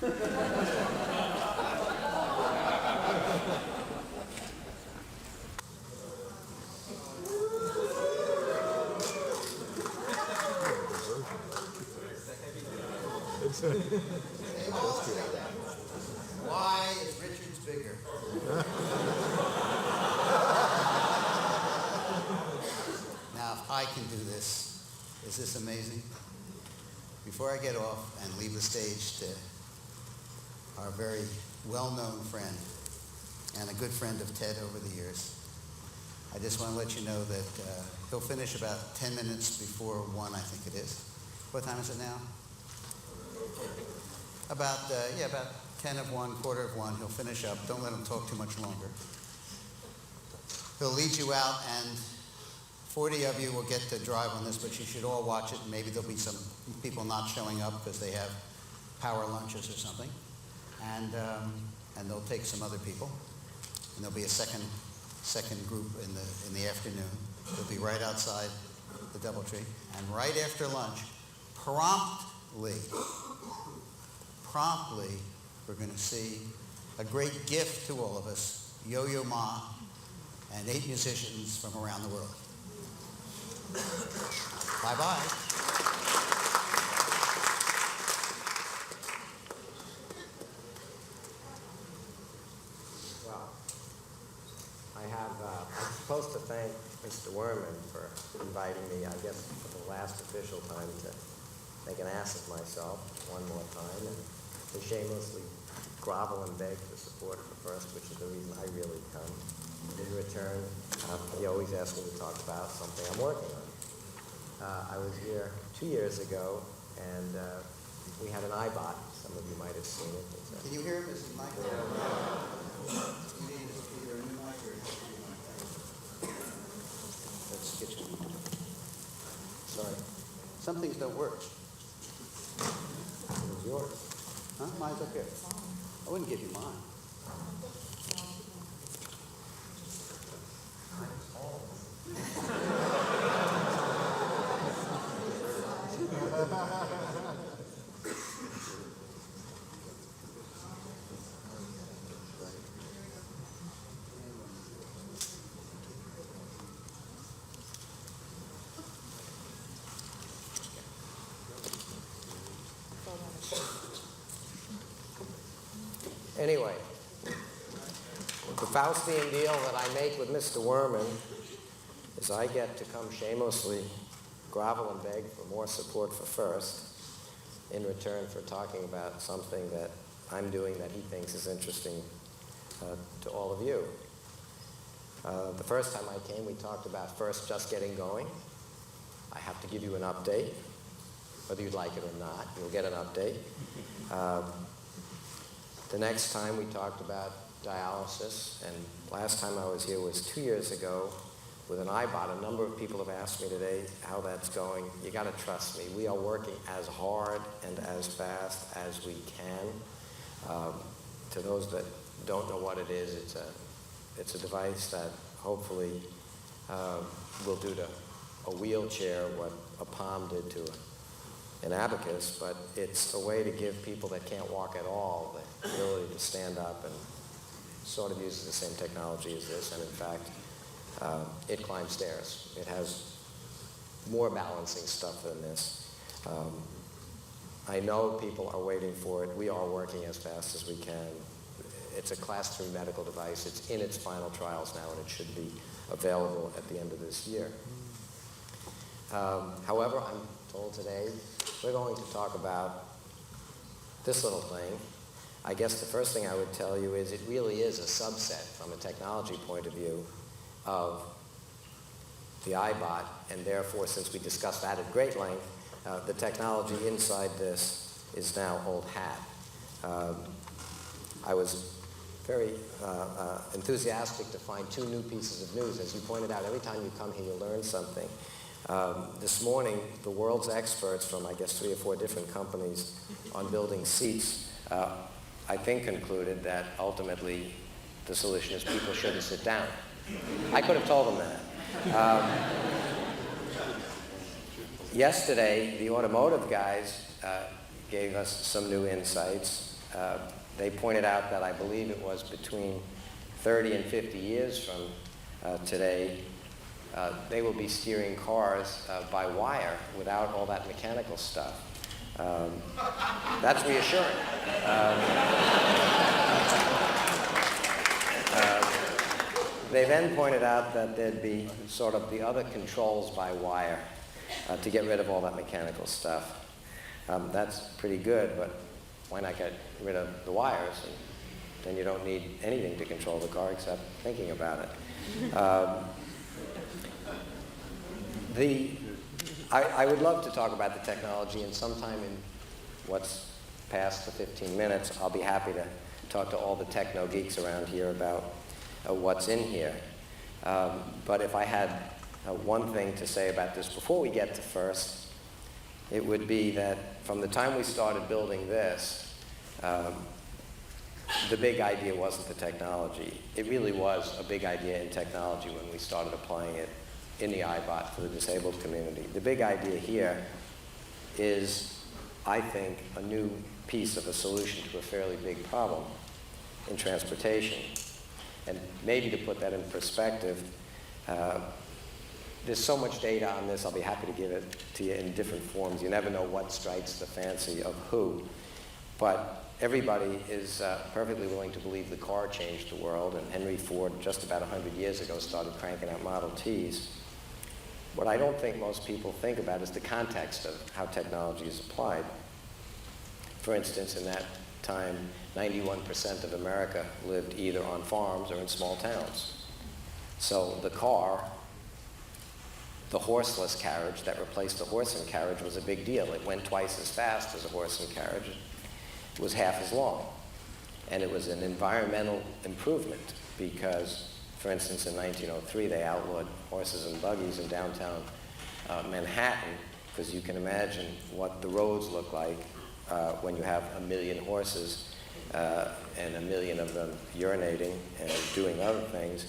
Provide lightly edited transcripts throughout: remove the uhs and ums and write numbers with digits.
Why is Richards bigger? Now, if I can do this, is this amazing? Before I get off and leave the stage to our very well-known friend and a good friend of Ted over the years, I just want to let you know that he'll finish about 10 minutes before 1, I think it is. What time is it now? About 10 of 1, quarter of 1. He'll finish up. Don't let him talk too much longer. He'll lead you out, and 40 of you will get to drive on this, but you should all watch it, and maybe there'll be some people not showing up because they have power lunches or something. And they'll take some other people. And there'll be a second group in the afternoon. They'll be right outside the DoubleTree. And right after lunch, promptly, we're going to see a great gift to all of us, Yo-Yo Ma and 8 musicians from around the world. Bye-bye. Well, I'm supposed to thank Mr. Werman for inviting me, I guess, for the last official time to make an ass of myself one more time and to shamelessly grovel and beg for support for FIRST, which is the reason I really come. In return, he always asks me to talk about something I'm working on. I was here 2 years ago, and we had an iBot. Some of you might have seen it. Can you hear him? Is his mic there? You need either a new mic or a new mic. Let's get you. Sorry. Some things don't work. It was yours. Huh? Mine's up here. I wouldn't give you mine. Anyway, the Faustian deal that I make with Mr. Werman is I get to come shamelessly grovel and beg for more support for FIRST in return for talking about something that I'm doing that he thinks is interesting to all of you. The first time I came, we talked about FIRST just getting going. I have to give you an update. Whether you'd like it or not, you'll get an update. The next time we talked about dialysis, and last time I was here was 2 years ago with an iBot. A number of people have asked me today how that's going. You got to trust me. We are working as hard and as fast as we can. To those that don't know what it is, it's a device that hopefully will do to a wheelchair what a palm did to an abacus, but it's a way to give people that can't walk at all the ability to stand up, and sort of uses the same technology as this, and in fact, it climbs stairs. It has more balancing stuff than this. I know people are waiting for it. We are working as fast as we can. It's a Class 3 medical device. It's in its final trials now, and it should be available at the end of this year. However, I'm told today we're going to talk about this little thing. I guess the first thing I would tell you is it really is a subset from a technology point of view of the iBot, and therefore, since we discussed that at great length, the technology inside this is now old hat. I was very enthusiastic to find 2 new pieces of news. As you pointed out, every time you come here, you learn something. This morning, the world's experts from, I guess, 3 or 4 different companies on building seats, I think concluded that ultimately the solution is people shouldn't sit down. I could have told them that. Yesterday, the automotive guys gave us some new insights. They pointed out that I believe it was between 30 and 50 years from today, they will be steering cars by wire without all that mechanical stuff. That's reassuring. They then pointed out that there'd be sort of the other controls by wire to get rid of all that mechanical stuff. That's pretty good, but why not get rid of the wires? And then you don't need anything to control the car except thinking about it. I would love to talk about the technology, and sometime in what's past the 15 minutes, I'll be happy to talk to all the techno geeks around here about what's in here. But if I had one thing to say about this before we get to first, it would be that from the time we started building this, the big idea wasn't the technology. It really was a big idea in technology when we started applying it in the iBot for the disabled community. The big idea here is, I think, a new piece of a solution to a fairly big problem in transportation. And maybe to put that in perspective, there's so much data on this, I'll be happy to give it to you in different forms. You never know what strikes the fancy of who. But everybody is perfectly willing to believe the car changed the world, and Henry Ford, just about 100 years ago, started cranking out Model Ts. What I don't think most people think about is the context of how technology is applied. For instance, in that time, 91% of America lived either on farms or in small towns. So the car, the horseless carriage that replaced the horse and carriage, was a big deal. It went twice as fast as a horse and carriage. It was half as long. And it was an environmental improvement because, for instance, in 1903, they outlawed horses and buggies in downtown Manhattan, because you can imagine what the roads look like when you have 1 million horses and 1 million of them urinating and doing other things.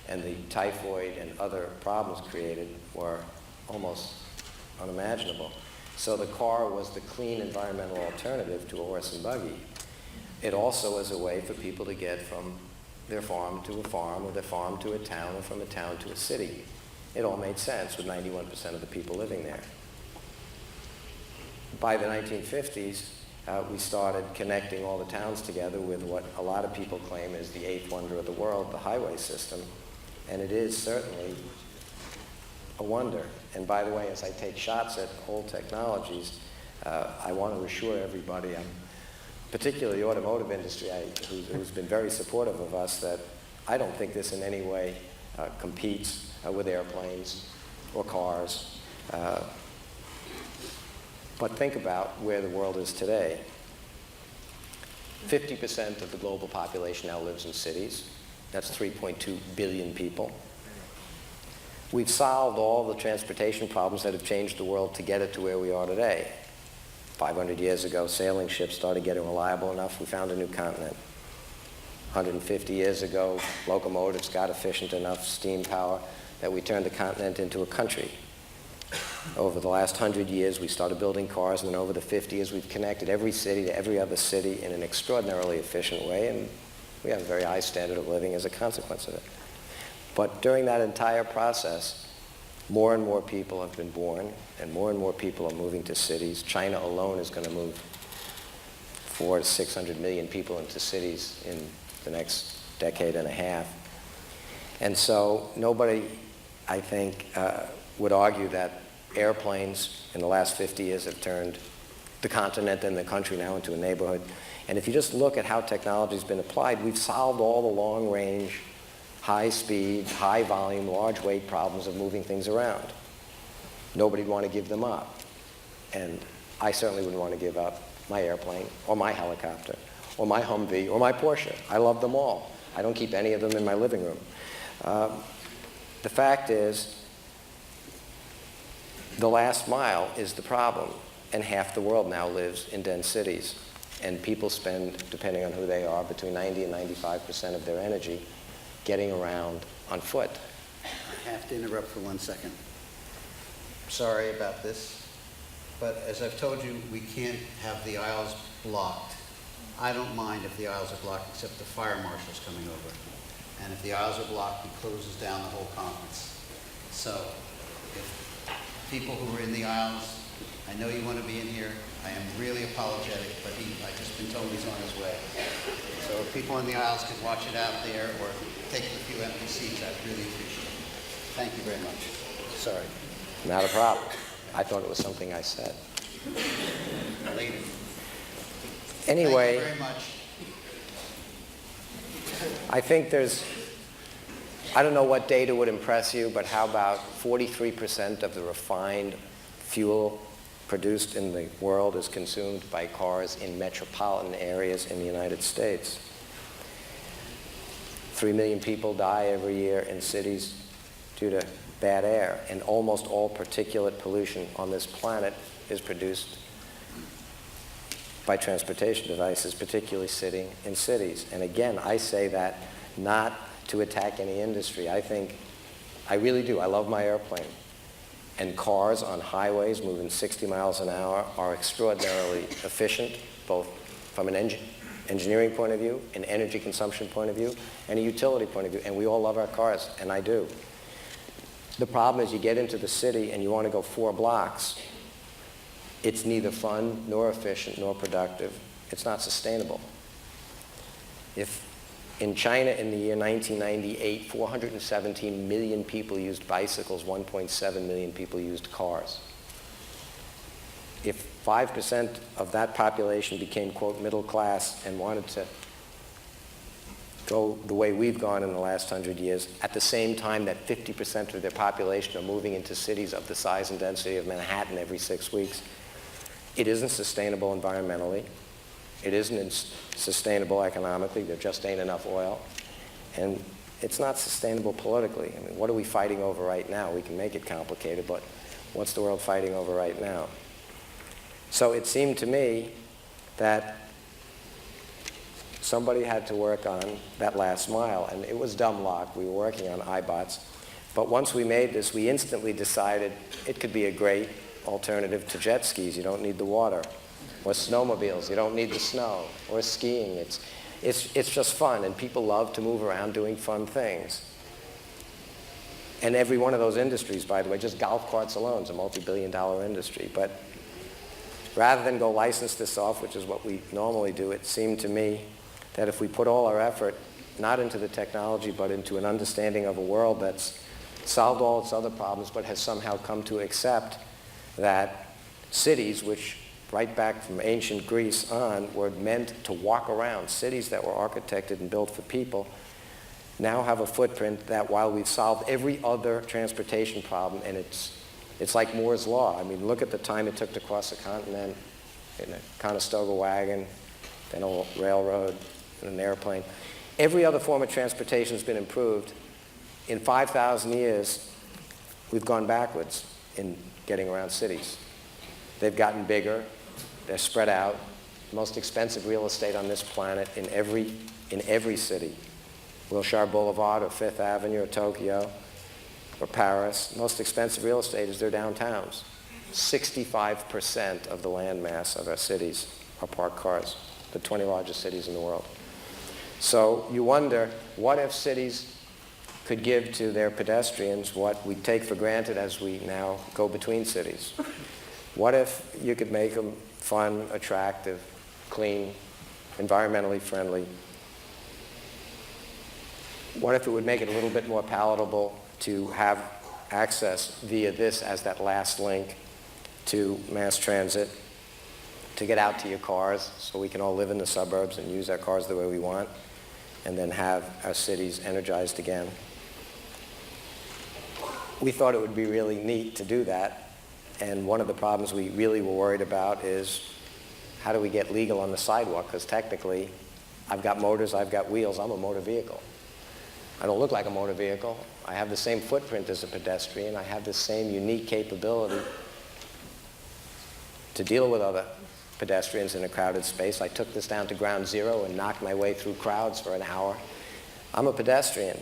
And the typhoid and other problems created were almost unimaginable. So the car was the clean environmental alternative to a horse and buggy. It also was a way for people to get from their farm to a farm, or their farm to a town, or from a town to a city. It all made sense with 91% of the people living there. By the 1950s, we started connecting all the towns together with what a lot of people claim is the eighth wonder of the world, the highway system. And it is certainly a wonder. And by the way, as I take shots at old technologies, I want to assure everybody, particularly the automotive industry, who's been very supportive of us, that I don't think this in any way competes with airplanes or cars. But think about where the world is today. 50% of the global population now lives in cities. That's 3.2 billion people. We've solved all the transportation problems that have changed the world to get it to where we are today. 500 years ago, sailing ships started getting reliable enough, we found a new continent. 150 years ago, locomotives got efficient enough steam power that we turned the continent into a country. Over the last 100 years, we started building cars, and then over the 50 years, we've connected every city to every other city in an extraordinarily efficient way, and we have a very high standard of living as a consequence of it. But during that entire process, more and more people have been born, and more people are moving to cities. China alone is going to move 400 to 600 million people into cities in the next decade and a half. And so nobody, I think, would argue that airplanes in the last 50 years have turned the continent and the country now into a neighborhood. And if you just look at how technology has been applied, we've solved all the long-range, high-speed, high-volume, large-weight problems of moving things around. Nobody'd want to give them up. And I certainly wouldn't want to give up my airplane, or my helicopter, or my Humvee, or my Porsche. I love them all. I don't keep any of them in my living room. The fact is, the last mile is the problem, and half the world now lives in dense cities. And people spend, depending on who they are, between 90 and 95% of their energy getting around on foot. I have to interrupt for 1 second. Sorry about this, but as I've told you, we can't have the aisles blocked I don't mind if the aisles are blocked, except the fire marshal's coming over. And if the aisles are blocked, he closes down the whole conference. So if people who are in the aisles, I know you want to be in here. I am really apologetic, but I've just been told he's on his way. So if people in the aisles could watch it out there or take a few empty seats, I'd really appreciate it. Thank you very much. Sorry. Not a problem. I thought it was something I said. Later. Anyway, Thank you very much. I think I don't know what data would impress you, but how about 43% of the refined fuel produced in the world is consumed by cars in metropolitan areas in the United States. 3 million people die every year in cities due to bad air, and almost all particulate pollution on this planet is produced by transportation devices, particularly sitting in cities. And again, I say that not to attack any industry. I really do. I love my airplane. And cars on highways moving 60 miles an hour are extraordinarily efficient, both from an engineering point of view, an energy consumption point of view, and a utility point of view. And we all love our cars, and I do. The problem is you get into the city and you want to go 4 blocks. It's neither fun, nor efficient, nor productive. It's not sustainable. If in China in the year 1998, 417 million people used bicycles, 1.7 million people used cars. If 5% of that population became, quote, middle class and wanted to go the way we've gone in the last 100 years, at the same time that 50% of their population are moving into cities of the size and density of Manhattan every 6 weeks, it isn't sustainable environmentally. It isn't sustainable economically. There just ain't enough oil. And it's not sustainable politically. I mean, what are we fighting over right now? We can make it complicated, but what's the world fighting over right now? So it seemed to me that somebody had to work on that last mile, and it was dumb luck. We were working on iBots. But once we made this, we instantly decided it could be a great alternative to jet skis. You don't need the water. Or snowmobiles. You don't need the snow. Or skiing. It's just fun, and people love to move around doing fun things. And every one of those industries, by the way, just golf carts alone is a multi-billion-dollar industry. But rather than go license this off, which is what we normally do, it seemed to me that if we put all our effort, not into the technology, but into an understanding of a world that's solved all its other problems, but has somehow come to accept that cities, which right back from ancient Greece on were meant to walk around, cities that were architected and built for people, now have a footprint that while we've solved every other transportation problem, and it's like Moore's Law. I mean, look at the time it took to cross the continent in a Conestoga wagon, then a railroad, and an airplane. Every other form of transportation has been improved. In 5,000 years, we've gone backwards in getting around cities. They've gotten bigger. They're spread out. Most expensive real estate on this planet in every city. Wilshire Boulevard or Fifth Avenue or Tokyo or Paris. Most expensive real estate is their downtowns. 65% of the land mass of our cities are parked cars, the 20 largest cities in the world. So you wonder, what if cities could give to their pedestrians what we take for granted as we now go between cities? What if you could make them fun, attractive, clean, environmentally friendly? What if it would make it a little bit more palatable to have access via this as that last link to mass transit, to get out to your cars so we can all live in the suburbs and use our cars the way we want, and then have our cities energized again? We thought it would be really neat to do that. And one of the problems we really were worried about is how do we get legal on the sidewalk? Because technically, I've got motors, I've got wheels, I'm a motor vehicle. I don't look like a motor vehicle. I have the same footprint as a pedestrian. I have the same unique capability to deal with other pedestrians in a crowded space. I took this down to ground zero and knocked my way through crowds for an hour. I'm a pedestrian,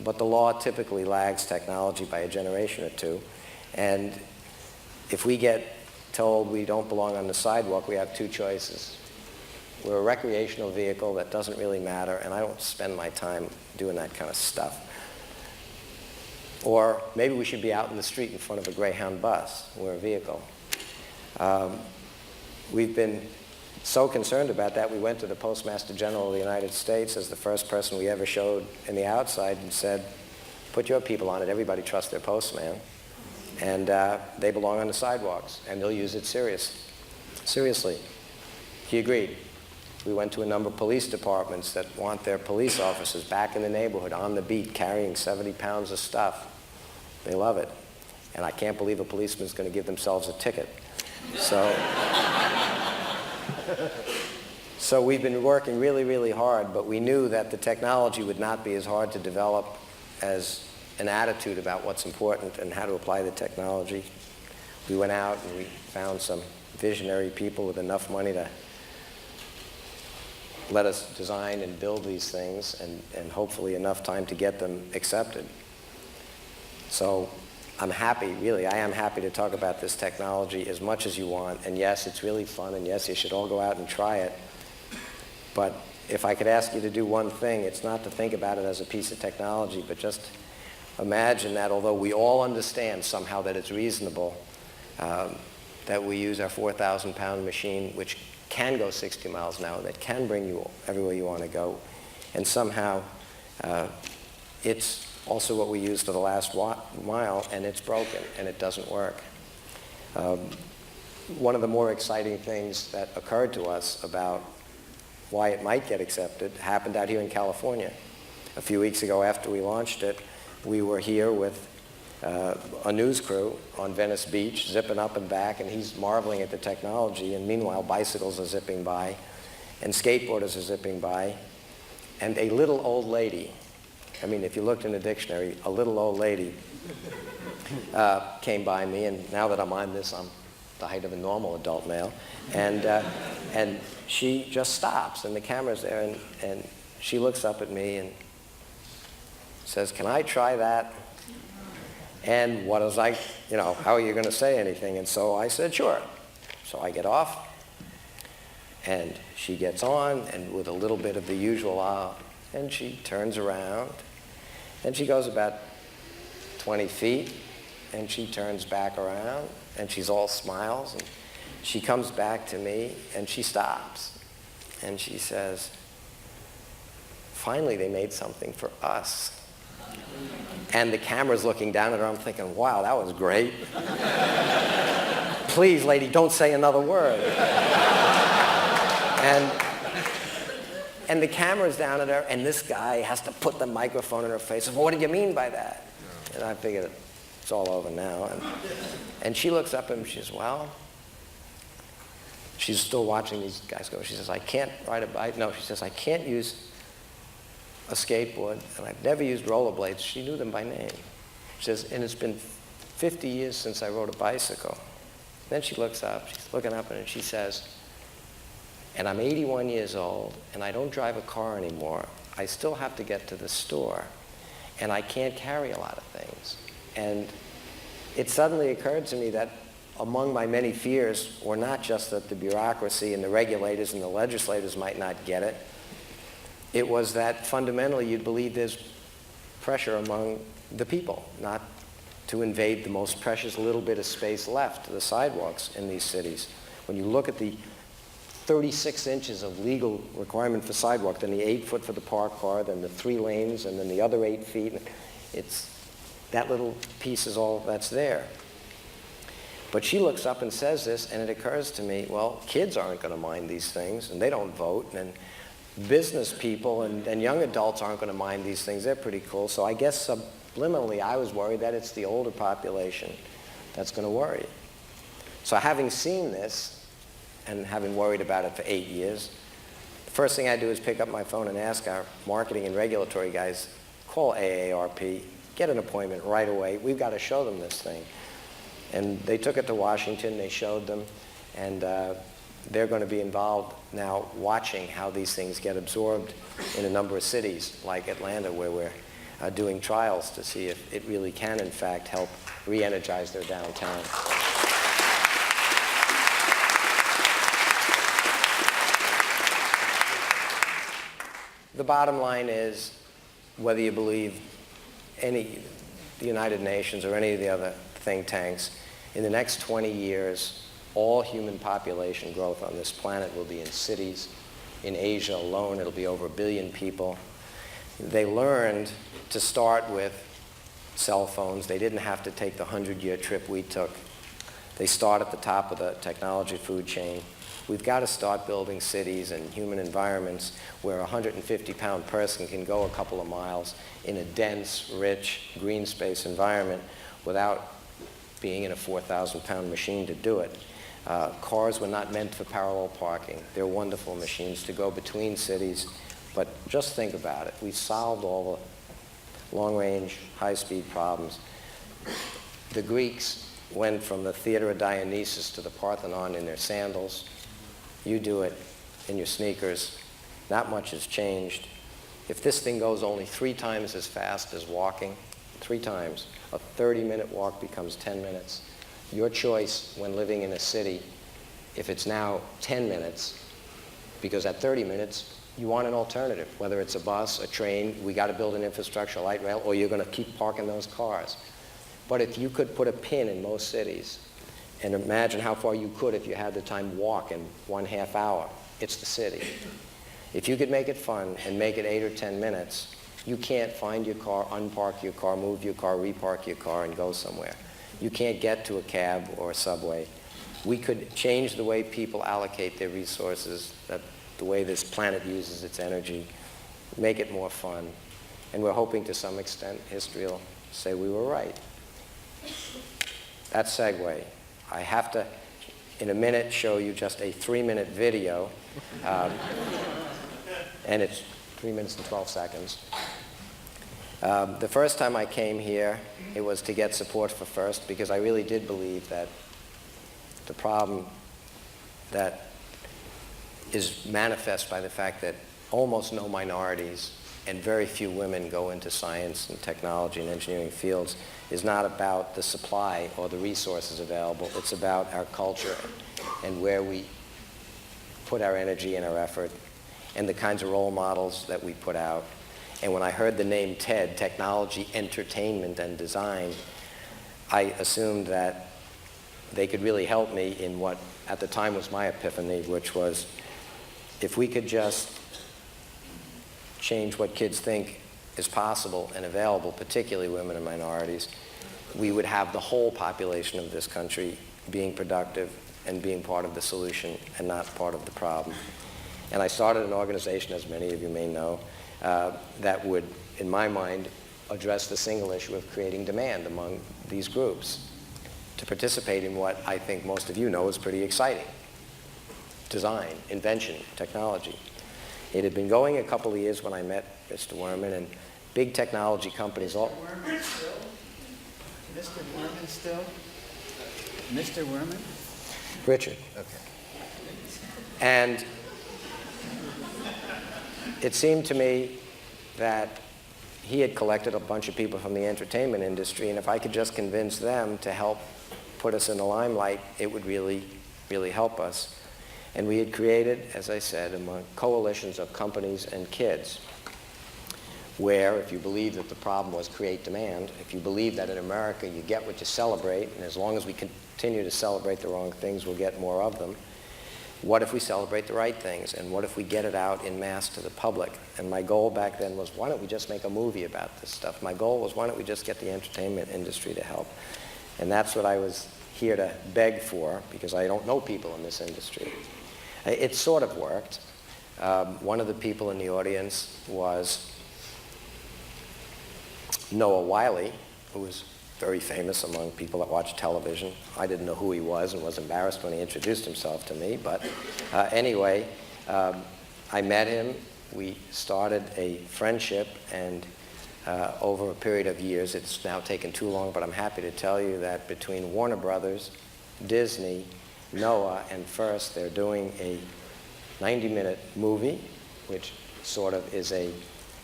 but the law typically lags technology by a generation or two. And if we get told we don't belong on the sidewalk, we have two choices. We're a recreational vehicle that doesn't really matter, and I don't spend my time doing that kind of stuff. Or maybe we should be out in the street in front of a Greyhound bus. We're a vehicle. We've been so concerned about that, we went to the Postmaster General of the United States as the first person we ever showed in the outside and said, put your people on it. Everybody trusts their postman. And they belong on the sidewalks, and they'll use it seriously. He agreed. We went to a number of police departments that want their police officers back in the neighborhood, on the beat, carrying 70 pounds of stuff. They love it. And I can't believe a policeman's going to give themselves a ticket. So we've been working really, really hard, but we knew that the technology would not be as hard to develop as an attitude about what's important and how to apply the technology. We went out and we found some visionary people with enough money to let us design and build these things, and hopefully enough time to get them accepted. So I'm happy, really, I am happy to talk about this technology as much as you want. And yes, it's really fun, and yes, you should all go out and try it. But if I could ask you to do one thing, it's not to think about it as a piece of technology, but just imagine that although we all understand somehow that it's reasonable, that we use our 4,000-pound machine, which can go 60 miles an hour, that can bring you everywhere you want to go, and somehow it's also what we use for the last mile, and it's broken, and it doesn't work. One of the more exciting things that occurred to us about why it might get accepted happened out here in California. A few weeks ago after we launched it, we were here with a news crew on Venice Beach, zipping up and back, and he's marveling at the technology, and meanwhile bicycles are zipping by, and skateboarders are zipping by, and a little old lady, I mean, if you looked in the dictionary, a little old lady came by me, and now that I'm on this, I'm the height of a normal adult male, and she just stops, and the camera's there, and she looks up at me and says, "Can I try that?" And what was I, how are you going to say anything? And so I said, "Sure." So I get off, and she gets on, and with a little bit of the usual, and she turns around, and she goes about 20 feet, and she turns back around, and she's all smiles, and she comes back to me, and she stops, and she says, "Finally, they made something for us." And the camera's looking down at her. I'm thinking, wow, that was great. Please, lady, don't say another word. And the camera's down at her, and this guy has to put the microphone in her face. Well, what did you mean by that? And I figured it's all over now. And she looks up at him, she says, well, she's still watching these guys go. She says, I can't ride a bike. No, she says, I can't use a skateboard, and I've never used rollerblades. She knew them by name. She says, and it's been 50 years since I rode a bicycle. Then she looks up, she's looking up, and she says, and I'm 81 years old, and I don't drive a car anymore. I still have to get to the store, and I can't carry a lot of things. And it suddenly occurred to me that among my many fears were not just that the bureaucracy and the regulators and the legislators might not get it. It was that fundamentally you'd believe there's pressure among the people not to invade the most precious little bit of space left to the sidewalks in these cities. When you look at the 36 inches of legal requirement for sidewalk, then the 8 foot for the parked car, then the 3 lanes, and then the other 8 feet, it's that little piece is all that's there. But she looks up and says this, and it occurs to me, well, kids aren't going to mind these things, and they don't vote, and business people and young adults aren't going to mind these things. They're pretty cool. So I guess subliminally I was worried that it's the older population that's going to worry. So having seen this and having worried about it for 8 years, the first thing I do is pick up my phone and ask our marketing and regulatory guys, call AARP, get an appointment right away. We've got to show them this thing. And they took it to Washington, they showed them, and they're going to be involved now watching how these things get absorbed in a number of cities like Atlanta, where we're doing trials to see if it really can, in fact, help re-energize their downtown. the bottom line is, whether you believe the United Nations or any of the other think tanks, in the next 20 years, all human population growth on this planet will be in cities. In Asia alone, it'll be over 1 billion people. They learned to start with cell phones. They didn't have to take the 100-year trip we took. They start at the top of the technology food chain. We've got to start building cities and human environments where a 150-pound person can go a couple of miles in a dense, rich, green space environment without being in a 4,000-pound machine to do it. Cars were not meant for parallel parking. They're wonderful machines to go between cities. But just think about it. We've solved all the long-range, high-speed problems. The Greeks went from the Theater of Dionysus to the Parthenon in their sandals. You do it in your sneakers. Not much has changed. If this thing goes only 3 times as fast as walking, 3 times, a 30-minute walk becomes 10 minutes. Your choice when living in a city, if it's now 10 minutes, because at 30 minutes, you want an alternative, whether it's a bus, a train, we got to build an infrastructure, light rail, or you're going to keep parking those cars. But if you could put a pin in most cities, and imagine how far you could if you had the time walk in 1/2 hour, it's the city. If you could make it fun and make it 8 or 10 minutes, you can't find your car, unpark your car, move your car, repark your car, and go somewhere. You can't get to a cab or a subway. We could change the way people allocate their resources, the way this planet uses its energy, make it more fun. And we're hoping to some extent history will say we were right. That segue. I have to, in a minute, show you just a 3-minute video. And it's 3 minutes and 12 seconds. The first time I came here, it was to get support for FIRST, because I really did believe that the problem that is manifest by the fact that almost no minorities and very few women go into science and technology and engineering fields is not about the supply or the resources available. It's about our culture and where we put our energy and our effort and the kinds of role models that we put out. And when I heard the name TED, Technology, Entertainment, and Design, I assumed that they could really help me in what at the time was my epiphany, which was if we could just change what kids think is possible and available, particularly women and minorities, we would have the whole population of this country being productive and being part of the solution and not part of the problem. And I started an organization, as many of you may know, that would, in my mind, address the single issue of creating demand among these groups to participate in what I think most of you know is pretty exciting: design, invention, technology. It had been going a couple of years when I met Mr. Wurman, and big technology companies all... Mr. Wurman still? Mr. Wurman? Richard. Okay. And it seemed to me that he had collected a bunch of people from the entertainment industry, and if I could just convince them to help put us in the limelight, it would really, really help us. And we had created, as I said, among coalitions of companies and kids, where if you believe that the problem was create demand, if you believe that in America you get what you celebrate, and as long as we continue to celebrate the wrong things, we'll get more of them, what if we celebrate the right things? And what if we get it out in mass to the public? And my goal back then was, why don't we just make a movie about this stuff? My goal was, why don't we just get the entertainment industry to help? And that's what I was here to beg for, because I don't know people in this industry. It sort of worked. One of the people in the audience was Noah Wiley, who was very famous among people that watch television. I didn't know who he was and was embarrassed when he introduced himself to me, but anyway, I met him. We started a friendship, and over a period of years, it's now taken too long, but I'm happy to tell you that between Warner Brothers, Disney, Noah, and FIRST, they're doing a 90-minute movie, which sort of is a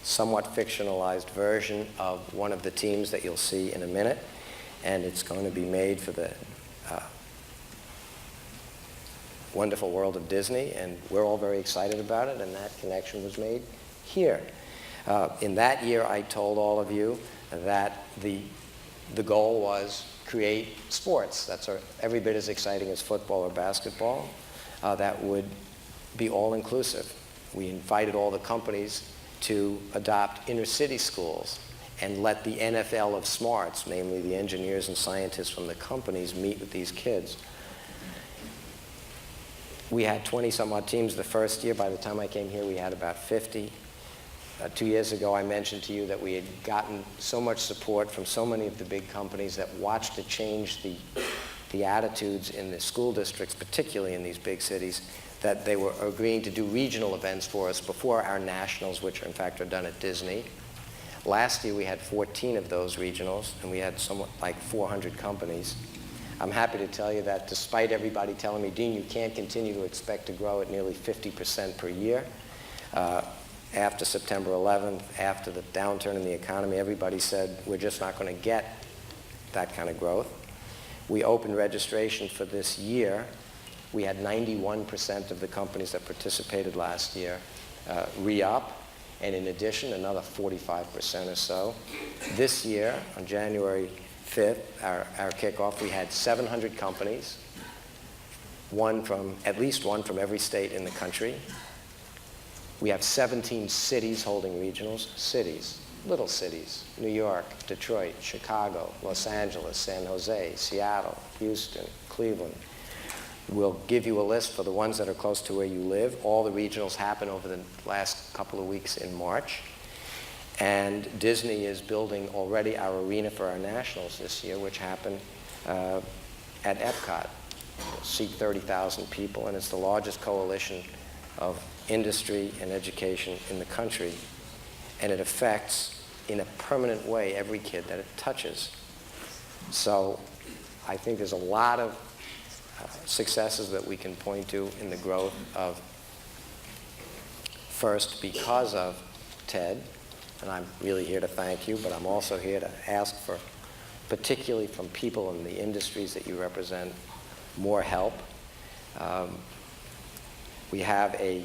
somewhat fictionalized version of one of the teams that you'll see in a minute. And it's going to be made for the wonderful world of Disney, and we're all very excited about it, and that connection was made here. In that year, I told all of you that the goal was create sports that's every bit as exciting as football or basketball, that would be all-inclusive. We invited all the companies to adopt inner-city schools and let the NFL of smarts, namely the engineers and scientists from the companies, meet with these kids. We had 20-some-odd teams the first year. By the time I came here, we had about 50. 2 years ago, I mentioned to you that we had gotten so much support from so many of the big companies that watched to change the attitudes in the school districts, particularly in these big cities, that they were agreeing to do regional events for us before our nationals, which in fact are done at Disney. Last year, we had 14 of those regionals, and we had somewhat like 400 companies. I'm happy to tell you that despite everybody telling me, Dean, you can't continue to expect to grow at nearly 50% per year, after September 11th, after the downturn in the economy, everybody said, we're just not going to get that kind of growth. We opened registration for this year. We had 91% of the companies that participated last year re-up, and in addition, another 45% or so. This year, on January 5th, our kickoff, we had 700 companies, at least one from every state in the country. We have 17 cities holding regionals, cities, little cities, New York, Detroit, Chicago, Los Angeles, San Jose, Seattle, Houston, Cleveland. We'll give you a list for the ones that are close to where you live. All the regionals happen over the last couple of weeks in March. And Disney is building already our arena for our nationals this year, which happen at Epcot. It'll seat 30,000 people, and it's the largest coalition of industry and education in the country. And it affects, in a permanent way, every kid that it touches. So I think there's a lot of successes that we can point to in the growth of FIRST because of TED. And I'm really here to thank you, but I'm also here to ask for, particularly from people in the industries that you represent, more help. We have a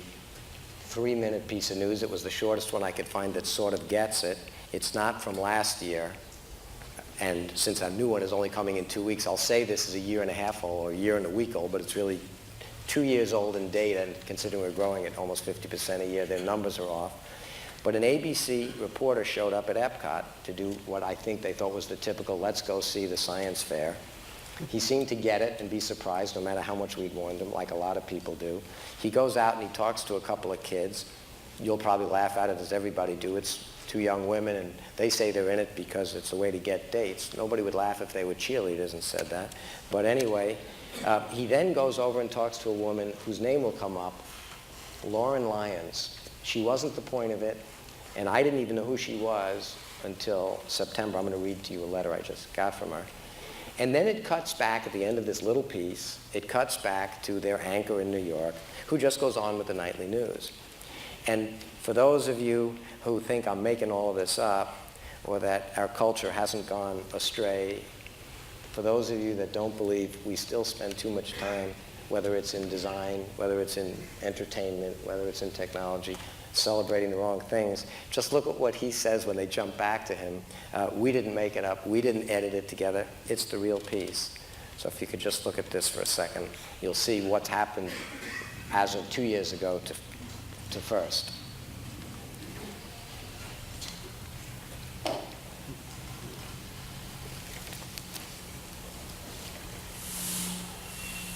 3-minute piece of news. It was the shortest one I could find that sort of gets it. It's not from last year. And since our new one is only coming in 2 weeks, I'll say this is a year and a half old or a year and a week old, but it's really 2 years old in data, and considering we're growing at almost 50% a year, their numbers are off. But an ABC reporter showed up at Epcot to do what I think they thought was the typical let's go see the science fair. He seemed to get it and be surprised no matter how much we'd warned him, like a lot of people do. He goes out and he talks to a couple of kids. You'll probably laugh at it, as everybody do. It's 2 young women, and they say they're in it because it's a way to get dates. Nobody would laugh if they were cheerleaders and said that. But anyway, he then goes over and talks to a woman whose name will come up, Lauren Lyons. She wasn't the point of it, and I didn't even know who she was until September. I'm going to read to you a letter I just got from her. And then it cuts back at the end of this little piece, it cuts back to their anchor in New York, who just goes on with the nightly news. And for those of you who think I'm making all of this up, or that our culture hasn't gone astray, for those of you that don't believe we still spend too much time, whether it's in design, whether it's in entertainment, whether it's in technology, celebrating the wrong things, just look at what he says when they jump back to him. We didn't make it up. We didn't edit it together. It's the real piece. So if you could just look at this for a second, you'll see what's happened as of 2 years ago to FIRST.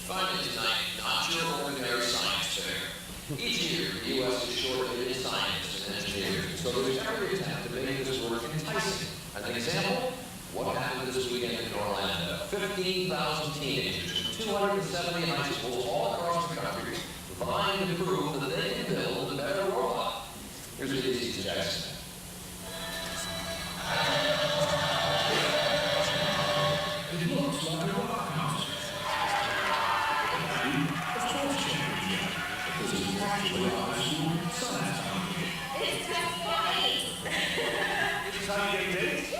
Finally tonight, not your ordinary science fair. Each year, the U.S. is shorthanded in scientists and engineers, so there's every attempt to make this work enticing. An example? What happened this weekend in Orlando? 15,000 teenagers from 270 high schools all across the country vying to prove that they can build a better robot. Here's what easy suggestion. It looks like a rock house. Of course, Championship. This is actually a high school science company. It's just funny. This is how you get dates?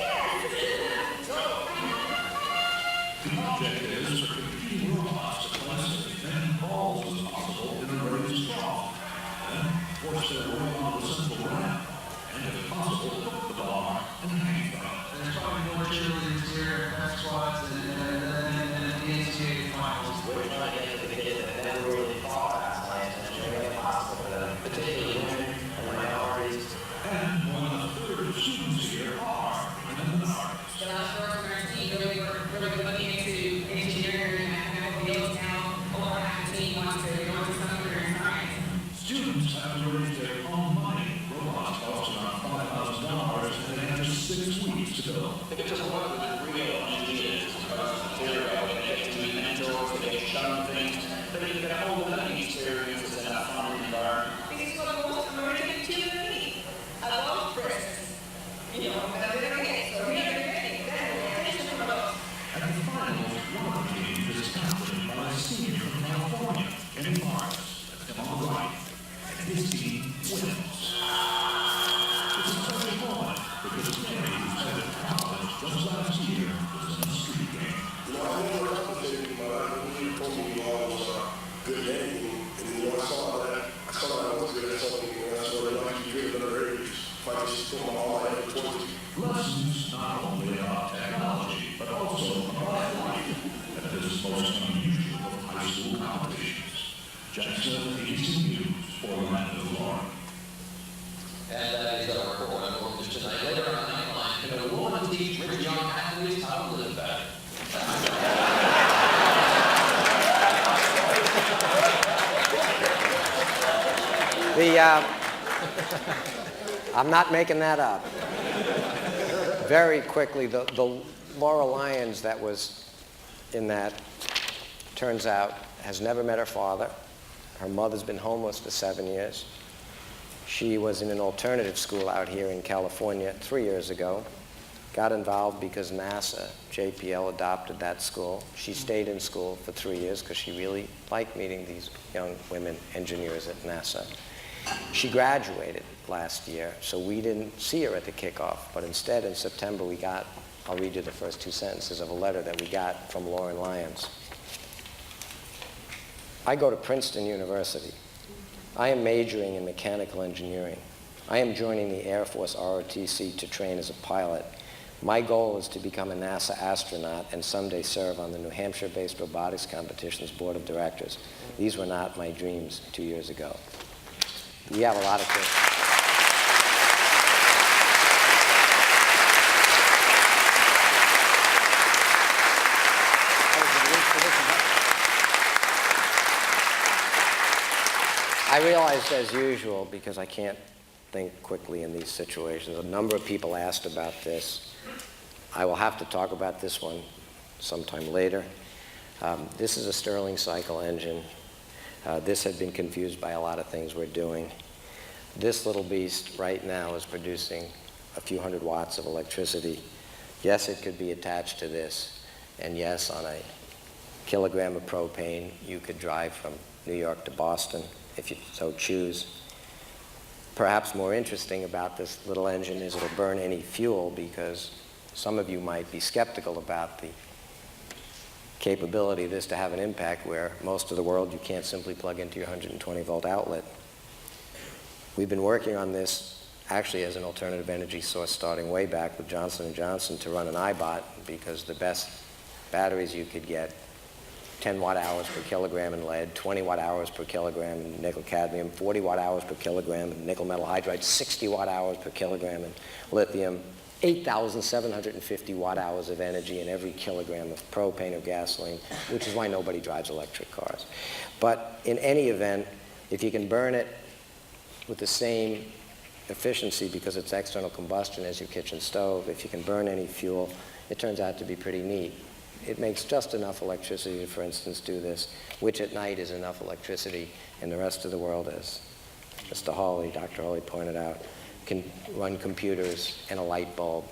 The object is for competing robots to collect as many balls as possible in a raised trough. force their way onto the central ramp, and if possible, hook the bar and hang from it. There's probably more cheerleaders here, back squats, and the NCAA finals. We're trying to get to the kids that never really thought about science and engineering if possible for them, particularly women and minorities. And more than a third of students here are women and artists. The last girls on our team really looking into engineering and academic fields now. Over half the team wants to go into some career in science. Students have to raise their own money. Robots cost around $5,000, and they have just 6 weeks to build. If it doesn't work with real engineers, because it's material, they get to meet mentors, they get shown things, then you get a whole learning experiences in that fun environment. This is what most American children need. A love presence. You know, that they're going to get. So we are getting that attention from us. At the finals, one of the teams is captained by a senior from California, Kenny Morris. That's him on the right. And his team wins. It's a special moment because Kenny, who started college just last year, was in a street game. I never compensated anybody. He told me I was a good name. And then, I saw that I was good at something, and I started liking to do in other areas. If I just put my all I ever towards it. Lessons not only about technology, but also about life at this most unusual of high school competitions. Jackson, ABC News, Orlando, Florida. And that is our report on Workers Tonight. Later on Nightline, can a woman teach rich young athletes how to live better? I'm not making that up. Very quickly, the Laura Lyons that was in that, turns out, has never met her father. Her mother's been homeless for 7 years. She was in an alternative school out here in California 3 years ago. Got involved because NASA, JPL, adopted that school. She stayed in school for 3 years because she really liked meeting these young women engineers at NASA. She graduated last year, so we didn't see her at the kickoff, but instead in September we got, I'll read you the first 2 sentences of a letter that we got from Lauren Lyons. I go to Princeton University. I am majoring in mechanical engineering. I am joining the Air Force ROTC to train as a pilot. My goal is to become a NASA astronaut and someday serve on the New Hampshire-based robotics competition's board of directors. These were not my dreams 2 years ago. We have a lot of things. I realized, as usual, because I can't think quickly in these situations, a number of people asked about this. I will have to talk about this one sometime later. This is a Stirling cycle engine. This had been confused by a lot of things we're doing. This little beast right now is producing a few hundred watts of electricity. Yes, it could be attached to this. And yes, on a kilogram of propane, you could drive from New York to Boston if you so choose. Perhaps more interesting about this little engine is it'll burn any fuel, because some of you might be skeptical about the capability of this to have an impact where most of the world you can't simply plug into your 120-volt outlet. We've been working on this actually as an alternative energy source starting way back with Johnson & Johnson to run an iBot, because the best batteries you could get, 10 watt-hours per kilogram in lead, 20 watt-hours per kilogram in nickel-cadmium, 40 watt-hours per kilogram in nickel metal hydride, 60 watt-hours per kilogram in lithium, 8,750 watt-hours of energy in every kilogram of propane or gasoline, which is why nobody drives electric cars. But in any event, if you can burn it with the same efficiency, because it's external combustion, as your kitchen stove, if you can burn any fuel, it turns out to be pretty neat. It makes just enough electricity to, for instance, do this, which at night is enough electricity in the rest of the world, as Mr. Hawley, Dr. Hawley pointed out, can run computers and a light bulb.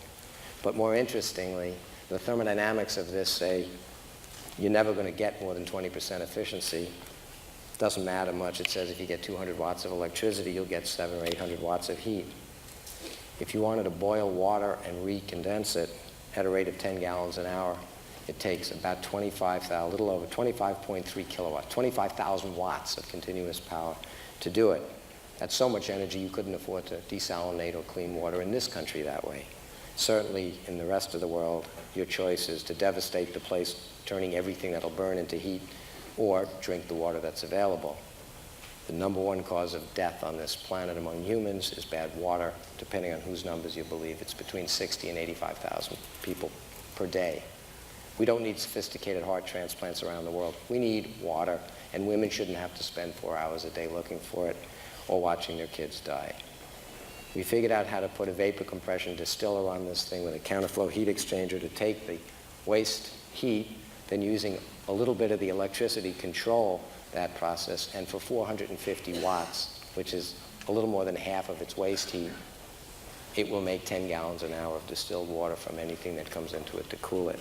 But more interestingly, the thermodynamics of this say you're never going to get more than 20% efficiency. Doesn't matter much. It says if you get 200 watts of electricity, you'll get 700 or 800 watts of heat. If you wanted to boil water and recondense it at a rate of 10 gallons an hour, it takes about 25,000, a little over 25.3 kilowatts, 25,000 watts of continuous power to do it. That's so much energy you couldn't afford to desalinate or clean water in this country that way. Certainly in the rest of the world, your choice is to devastate the place, turning everything that'll burn into heat, or drink the water that's available. The number one cause of death on this planet among humans is bad water. Depending on whose numbers you believe, it's between 60 and 85,000 people per day. We don't need sophisticated heart transplants around the world. We need water, and women shouldn't have to spend 4 hours a day looking for it or watching their kids die. We figured out how to put a vapor compression distiller on this thing with a counterflow heat exchanger to take the waste heat, then using a little bit of the electricity control that process, and for 450 watts, which is a little more than half of its waste heat, it will make 10 gallons an hour of distilled water from anything that comes into it to cool it.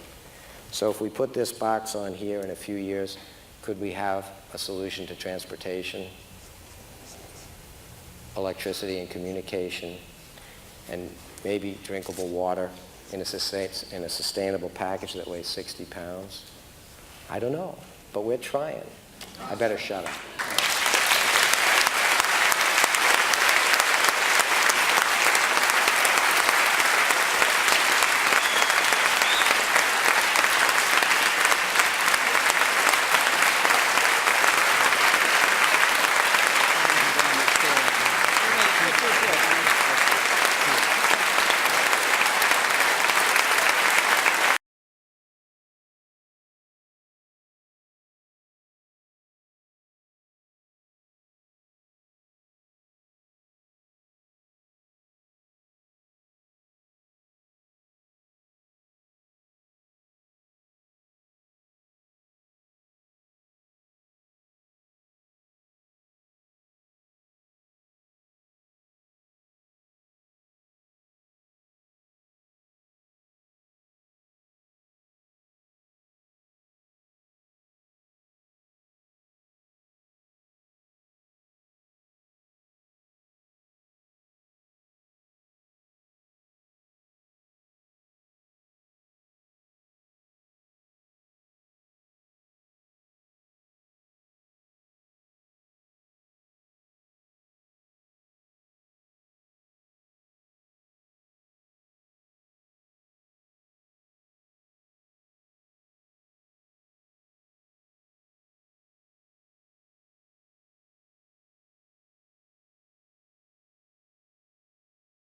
So if we put this box on here in a few years, could we have a solution to transportation, electricity and communication, and maybe drinkable water in a sustainable package that weighs 60 pounds? I don't know, but we're trying. I better shut up.